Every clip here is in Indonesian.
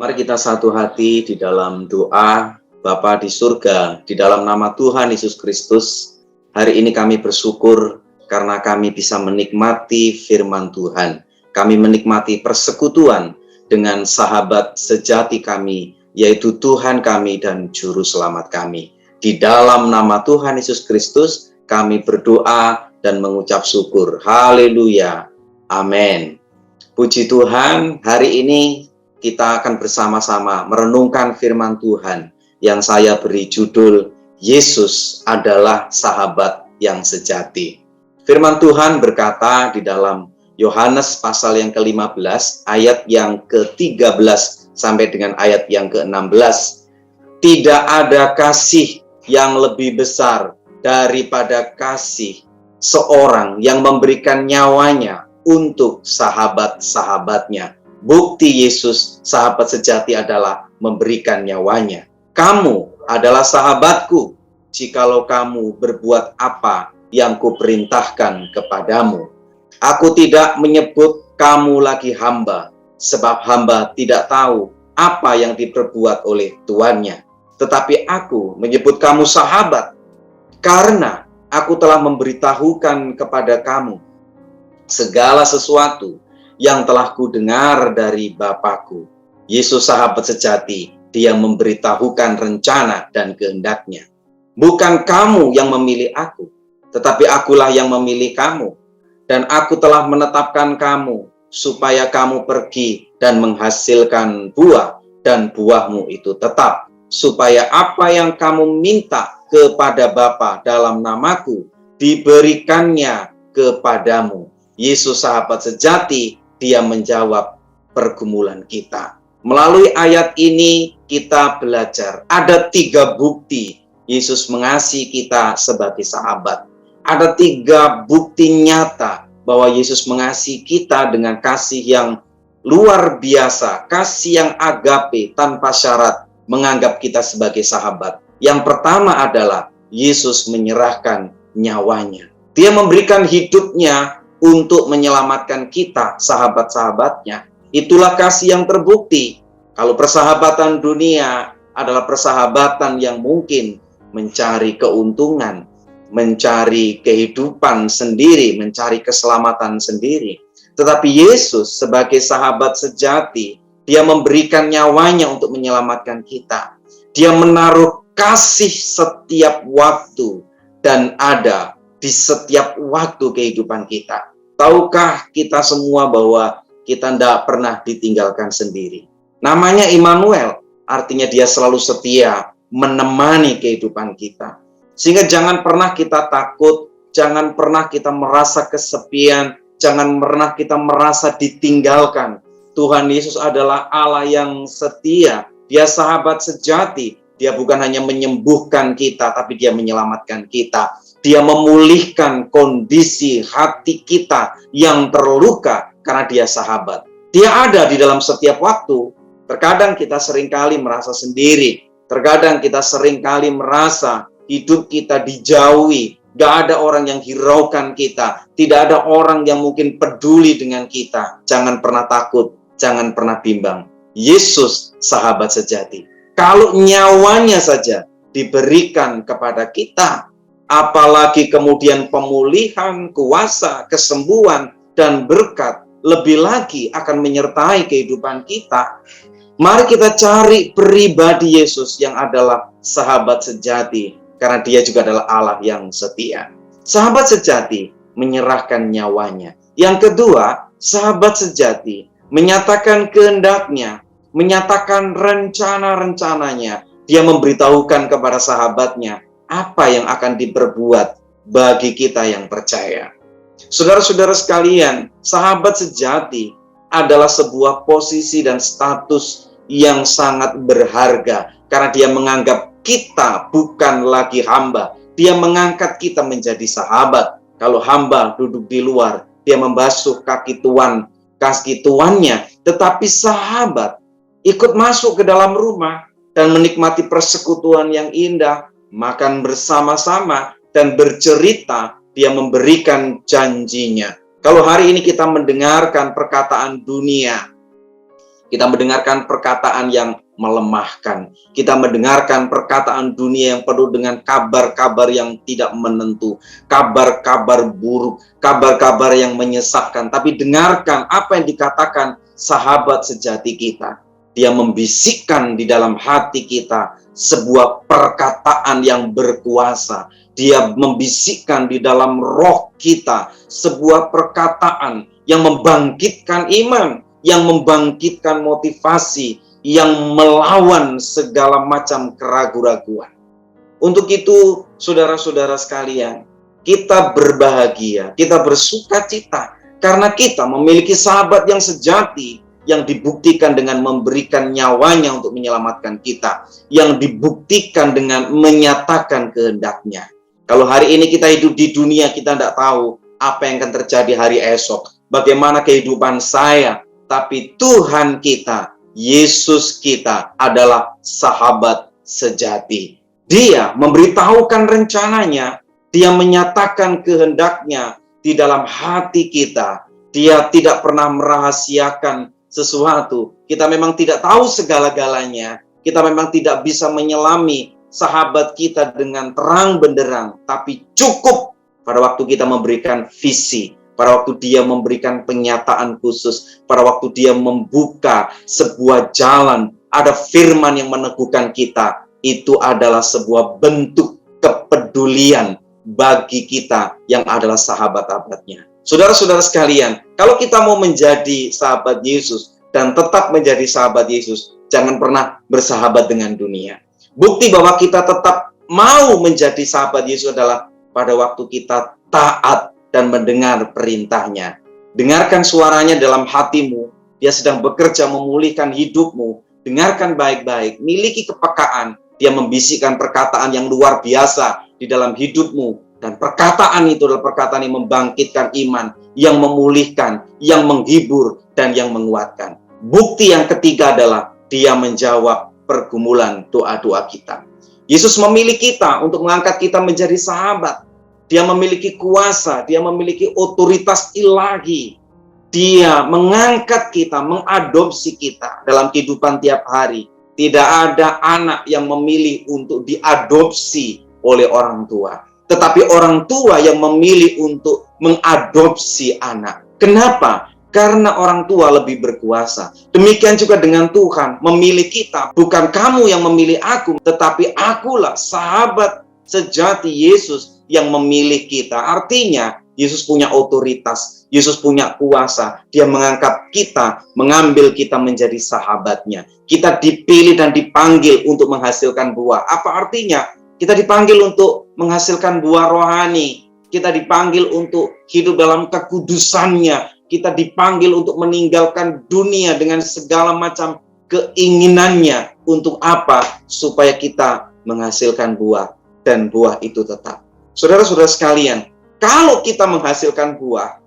Mari kita satu hati di dalam doa. Bapa di surga, di dalam nama Tuhan Yesus Kristus, hari ini kami bersyukur karena kami bisa menikmati firman Tuhan. Kami menikmati persekutuan dengan sahabat sejati kami, yaitu Tuhan kami dan Juru Selamat kami. Di dalam nama Tuhan Yesus Kristus, kami berdoa dan mengucap syukur. Haleluya. Amin. Puji Tuhan, hari ini kita akan bersama-sama merenungkan firman Tuhan yang saya beri judul Yesus adalah sahabat yang sejati. Firman Tuhan berkata di dalam Yohanes pasal yang ke-15 ayat yang ke-13 sampai dengan ayat yang ke-16. Tidak ada kasih yang lebih besar daripada kasih seorang yang memberikan nyawanya untuk sahabat-sahabatnya. Bukti Yesus sahabat sejati adalah memberikan nyawanya. Kamu adalah sahabatku jikalau kamu berbuat apa yang kuperintahkan kepadamu. Aku tidak menyebut kamu lagi hamba, sebab hamba tidak tahu apa yang diperbuat oleh tuannya. Tetapi aku menyebut kamu sahabat, karena aku telah memberitahukan kepada kamu segala sesuatu yang telah kudengar dari Bapakku. Yesus sahabat sejati, Dia memberitahukan rencana dan kehendaknya. Bukan kamu yang memilih aku, tetapi akulah yang memilih kamu. Dan aku telah menetapkan kamu, supaya kamu pergi dan menghasilkan buah, dan buahmu itu tetap. Supaya apa yang kamu minta kepada Bapa dalam namaku, diberikannya kepadamu. Yesus sahabat sejati, Dia menjawab pergumulan kita. Melalui ayat ini kita belajar ada 3 bukti Yesus mengasihi kita sebagai sahabat. Ada 3 bukti nyata bahwa Yesus mengasihi kita dengan kasih yang luar biasa, kasih yang agape tanpa syarat, menganggap kita sebagai sahabat. Yang pertama adalah Yesus menyerahkan nyawanya. Dia memberikan hidupnya untuk menyelamatkan kita, sahabat-sahabatnya. Itulah kasih yang terbukti. Kalau persahabatan dunia adalah persahabatan yang mungkin mencari keuntungan, mencari kehidupan sendiri, mencari keselamatan sendiri. Tetapi Yesus sebagai sahabat sejati, Dia memberikan nyawanya untuk menyelamatkan kita. Dia menaruh kasih setiap waktu dan ada di setiap waktu kehidupan kita. Tahukah kita semua bahwa kita tidak pernah ditinggalkan sendiri? Namanya Immanuel, artinya Dia selalu setia menemani kehidupan kita. Sehingga jangan pernah kita takut, jangan pernah kita merasa kesepian, jangan pernah kita merasa ditinggalkan. Tuhan Yesus adalah Allah yang setia, Dia sahabat sejati. Dia bukan hanya menyembuhkan kita, tapi Dia menyelamatkan kita. Dia memulihkan kondisi hati kita yang terluka karena Dia sahabat. Dia ada di dalam setiap waktu. Terkadang kita seringkali merasa sendiri. Terkadang kita seringkali merasa hidup kita dijauhi. Gak ada orang yang hiraukan kita. Tidak ada orang yang mungkin peduli dengan kita. Jangan pernah takut. Jangan pernah bimbang. Yesus sahabat sejati. Kalau nyawanya saja diberikan kepada kita, apalagi kemudian pemulihan, kuasa, kesembuhan, dan berkat lebih lagi akan menyertai kehidupan kita. Mari kita cari pribadi Yesus yang adalah sahabat sejati, karena Dia juga adalah Allah yang setia. Sahabat sejati menyerahkan nyawanya. Yang kedua, sahabat sejati menyatakan kehendaknya, menyatakan rencana-rencananya. Dia memberitahukan kepada sahabatnya apa yang akan diperbuat bagi kita yang percaya. Saudara-saudara sekalian, sahabat sejati adalah sebuah posisi dan status yang sangat berharga karena Dia menganggap kita bukan lagi hamba. Dia mengangkat kita menjadi sahabat. Kalau hamba duduk di luar, dia membasuh kaki tuannya, tetapi sahabat ikut masuk ke dalam rumah dan menikmati persekutuan yang indah, makan bersama-sama dan bercerita. Dia memberikan janjinya. Kalau hari ini kita mendengarkan perkataan dunia, Kita mendengarkan perkataan yang melemahkan. Kita mendengarkan perkataan dunia yang penuh dengan kabar-kabar yang tidak menentu, kabar-kabar buruk, kabar-kabar yang menyesatkan. Tapi dengarkan apa yang dikatakan sahabat sejati kita. Dia membisikkan di dalam hati kita sebuah perkataan yang berkuasa. Dia membisikkan di dalam roh kita sebuah perkataan yang membangkitkan iman, yang membangkitkan motivasi, yang melawan segala macam keraguan-raguan. Untuk itu, saudara-saudara sekalian, kita berbahagia, kita bersukacita, karena kita memiliki sahabat yang sejati, yang dibuktikan dengan memberikan nyawanya untuk menyelamatkan kita, yang dibuktikan dengan menyatakan kehendaknya. Kalau hari ini kita hidup di dunia, kita tidak tahu apa yang akan terjadi hari esok, bagaimana kehidupan saya, tapi Tuhan kita, Yesus kita adalah sahabat sejati. Dia memberitahukan rencananya, dia menyatakan kehendaknya di dalam hati kita. Dia tidak pernah merahasiakan sesuatu. Kita memang tidak tahu segala-galanya. Kita memang tidak bisa menyelami sahabat kita dengan terang benderang, tapi cukup pada waktu kita memberikan visi, pada waktu dia memberikan penyataan khusus, pada waktu dia membuka sebuah jalan, ada firman yang meneguhkan kita. Itu adalah sebuah bentuk kepedulian bagi kita yang adalah sahabat-sahabatnya. Saudara-saudara sekalian, kalau kita mau menjadi sahabat Yesus dan tetap menjadi sahabat Yesus, jangan pernah bersahabat dengan dunia. Bukti bahwa kita tetap mau menjadi sahabat Yesus adalah pada waktu kita taat dan mendengar perintahnya. Dengarkan suaranya dalam hatimu. Dia sedang bekerja memulihkan hidupmu. Dengarkan baik-baik. Miliki kepekaan. Dia membisikkan perkataan yang luar biasa di dalam hidupmu. Dan perkataan itu adalah perkataan yang membangkitkan iman, yang memulihkan, yang menghibur, dan yang menguatkan. Bukti yang ketiga adalah dia menjawab pergumulan doa-doa kita. Yesus memilih kita untuk mengangkat kita menjadi sahabat. Dia memiliki kuasa, dia memiliki otoritas ilahi. Dia mengangkat kita, mengadopsi kita dalam kehidupan tiap hari. Tidak ada anak yang memilih untuk diadopsi oleh orang tua, tetapi orang tua yang memilih untuk mengadopsi anak. Kenapa? Karena orang tua lebih berkuasa. Demikian juga dengan Tuhan memilih kita. Bukan kamu yang memilih aku, tetapi akulah sahabat sejati Yesus yang memilih kita. Artinya, Yesus punya otoritas, Yesus punya kuasa. Dia mengangkat kita, mengambil kita menjadi sahabatnya. Kita dipilih dan dipanggil untuk menghasilkan buah. Apa artinya? Kita dipanggil untuk menghasilkan buah rohani. Kita dipanggil untuk hidup dalam kekudusannya. Kita dipanggil untuk meninggalkan dunia dengan segala macam keinginannya. Untuk apa? Supaya kita menghasilkan buah. Dan buah itu tetap. Saudara-saudara sekalian, kalau kita menghasilkan buah,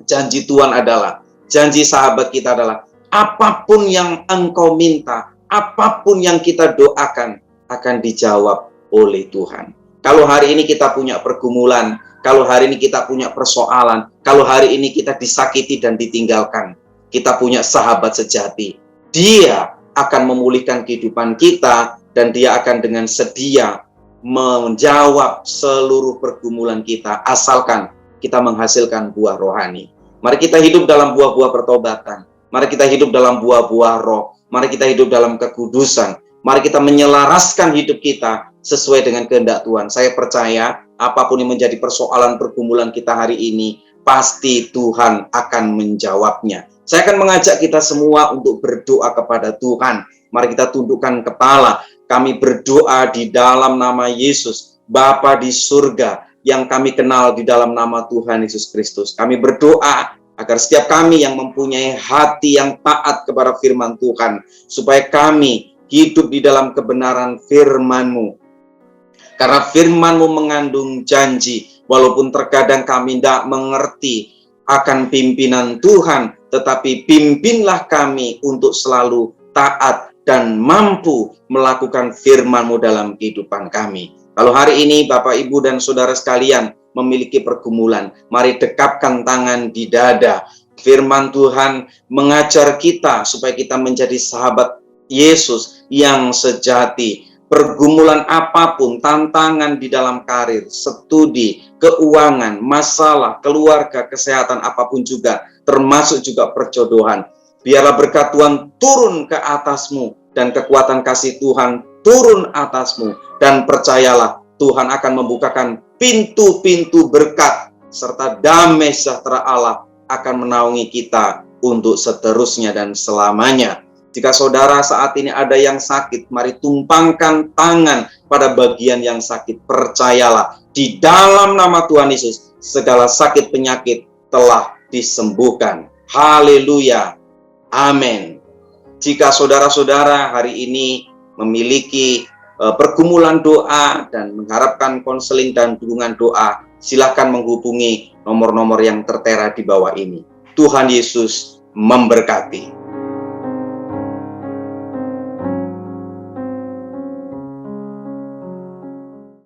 janji Tuhan adalah, janji sahabat kita adalah, apapun yang engkau minta, apapun yang kita doakan, akan dijawab oleh Tuhan. Kalau hari ini kita punya pergumulan, kalau hari ini kita punya persoalan, kalau hari ini kita disakiti dan ditinggalkan, kita punya sahabat sejati. Dia akan memulihkan kehidupan kita, dan dia akan dengan sedia menjawab seluruh pergumulan kita, asalkan kita menghasilkan buah rohani. Mari kita hidup dalam buah-buah pertobatan. Mari kita hidup dalam buah-buah roh. Mari kita hidup dalam kekudusan. Mari kita menyelaraskan hidup kita sesuai dengan kehendak Tuhan. Saya percaya apapun yang menjadi persoalan pergumulan kita hari ini, pasti Tuhan akan menjawabnya. Saya akan mengajak kita semua untuk berdoa kepada Tuhan. Mari kita tundukkan kepala. Kami berdoa di dalam nama Yesus, Bapa di surga, yang kami kenal di dalam nama Tuhan Yesus Kristus. Kami berdoa agar setiap kami yang mempunyai hati yang taat kepada firman Tuhan, supaya kami hidup di dalam kebenaran firman-Mu. Karena firman-Mu mengandung janji, walaupun terkadang kami tidak mengerti akan pimpinan Tuhan, tetapi pimpinlah kami untuk selalu taat dan mampu melakukan firman-Mu dalam kehidupan kami. Kalau hari ini Bapak, Ibu, dan Saudara sekalian memiliki pergumulan, mari dekapkan tangan di dada. Firman Tuhan mengajar kita supaya kita menjadi sahabat Yesus yang sejati. Pergumulan apapun, tantangan di dalam karir, studi, keuangan, masalah, keluarga, kesehatan, apapun juga, termasuk juga perjodohan. Biarlah berkat Tuhan turun ke atasmu dan kekuatan kasih Tuhan turun atasmu. Dan percayalah, Tuhan akan membukakan pintu-pintu berkat serta damai sejahtera Allah akan menaungi kita untuk seterusnya dan selamanya. Jika saudara saat ini ada yang sakit, mari tumpangkan tangan pada bagian yang sakit. Percayalah, di dalam nama Tuhan Yesus, segala sakit penyakit telah disembuhkan. Haleluya. Amin. Jika saudara-saudara hari ini memiliki pergumulan doa dan mengharapkan konseling dan dukungan doa, silakan menghubungi nomor-nomor yang tertera di bawah ini. Tuhan Yesus memberkati.